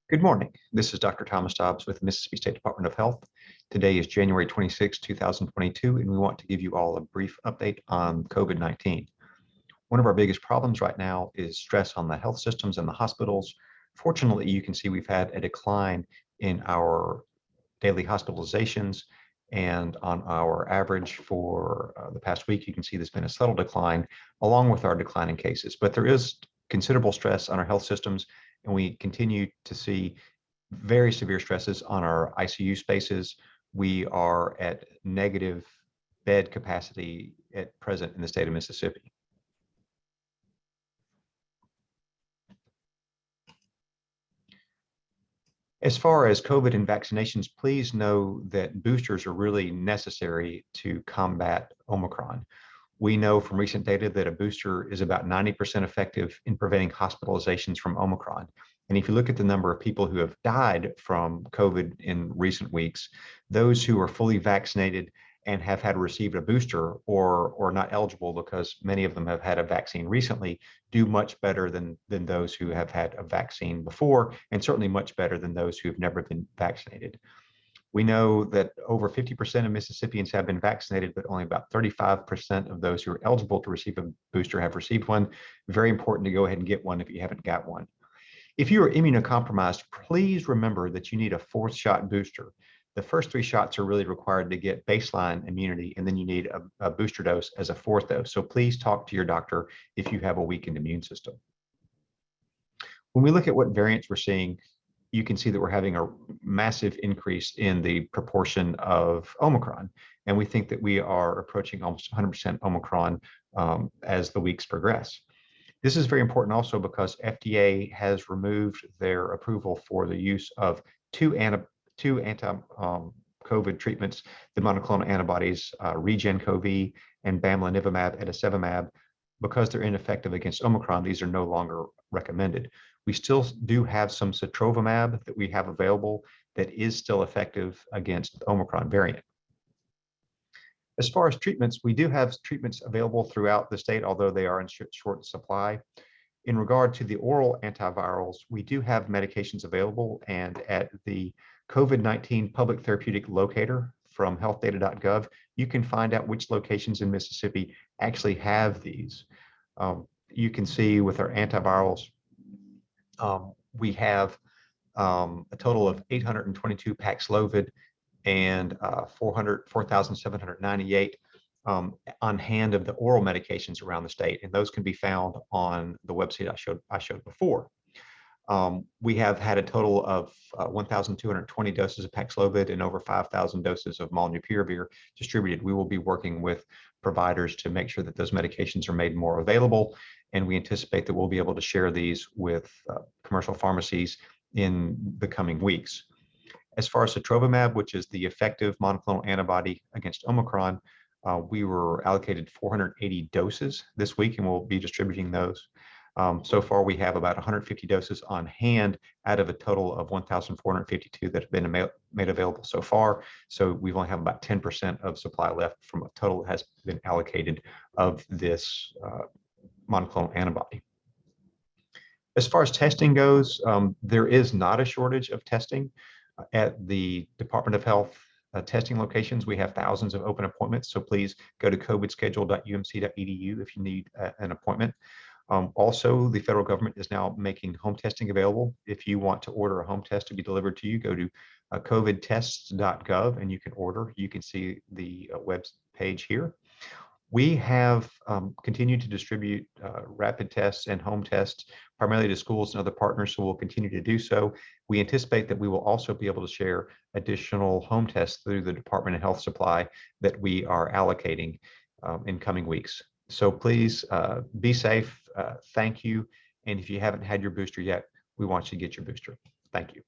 Good morning. This is Dr. Thomas Dobbs with the Mississippi State Department of Health. Today is January 26, 2022, and we want to give you all a brief update on COVID-19. One of our biggest problems right now is stress on the health systems and the hospitals. Fortunately, you can see we've had a decline in our daily hospitalizations, and on our average for the past week, you can see there's been a subtle decline along with our decline in cases. But there is considerable stress on our health systems, and we continue to see very severe stresses on our ICU spaces. We are at negative bed capacity at present in the state of Mississippi. As far as COVID and vaccinations, please know that boosters are really necessary to combat Omicron. We know from recent data that a booster is about 90% effective in preventing hospitalizations from Omicron. And if you look at the number of people who have died from COVID in recent weeks, those who are fully vaccinated and have had received a booster or not eligible because many of them have had a vaccine recently do much better than those who have had a vaccine before, and certainly much better than those who have never been vaccinated. We know that over 50% of Mississippians have been vaccinated, but only about 35% of those who are eligible to receive a booster have received one. Very important to go ahead and get one if you haven't got one. If you are immunocompromised, please remember that you need a fourth shot booster. The first 3 shots are really required to get baseline immunity, and then you need a booster dose as a fourth dose. So please talk to your doctor if you have a weakened immune system. When we look at what variants we're seeing, you can see that we're having a massive increase in the proportion of Omicron. And we think that we are approaching almost 100% Omicron as the weeks progress. This is very important also because FDA has removed their approval for the use of two anti-COVID treatments, the monoclonal antibodies, REGEN-COV and bamlanivimab etesevimab. Because they're ineffective against Omicron, these are no longer recommended. We still do have some sotrovimab that we have available that is still effective against the Omicron variant. As far as treatments, we do have treatments available throughout the state, although they are in short supply. In regard to the oral antivirals, we do have medications available, and at the COVID-19 Public Therapeutic Locator from healthdata.gov, you can find out which locations in Mississippi actually have these. You can see with our antivirals, we have a total of 822 Paxlovid and 4,798 on hand of the oral medications around the state, and those can be found on the website I showed before. We have had a total of 1,220 doses of Paxlovid and over 5,000 doses of molnupiravir distributed. We will be working with providers to make sure that those medications are made more available, and we anticipate that we'll be able to share these with commercial pharmacies in the coming weeks. As far as sotrovimab, which is the effective monoclonal antibody against Omicron, we were allocated 480 doses this week, and we'll be distributing those. So far, we have about 150 doses on hand out of a total of 1,452 that have been made available so far. So we only have about 10% of supply left from a total that has been allocated of this monoclonal antibody. As far as testing goes, there is not a shortage of testing. At the Department of Health testing locations, we have thousands of open appointments, so please go to covidschedule.umc.edu if you need an appointment. Also, the federal government is now making home testing available. If you want to order a home test to be delivered to you, go to covidtests.gov and you can order. You can see the web page here. We have continued to distribute rapid tests and home tests primarily to schools and other partners, so we'll continue to do so. We anticipate that we will also be able to share additional home tests through the Department of Health supply that we are allocating in coming weeks. So please be safe. Thank you. And if you haven't had your booster yet, we want you to get your booster. Thank you.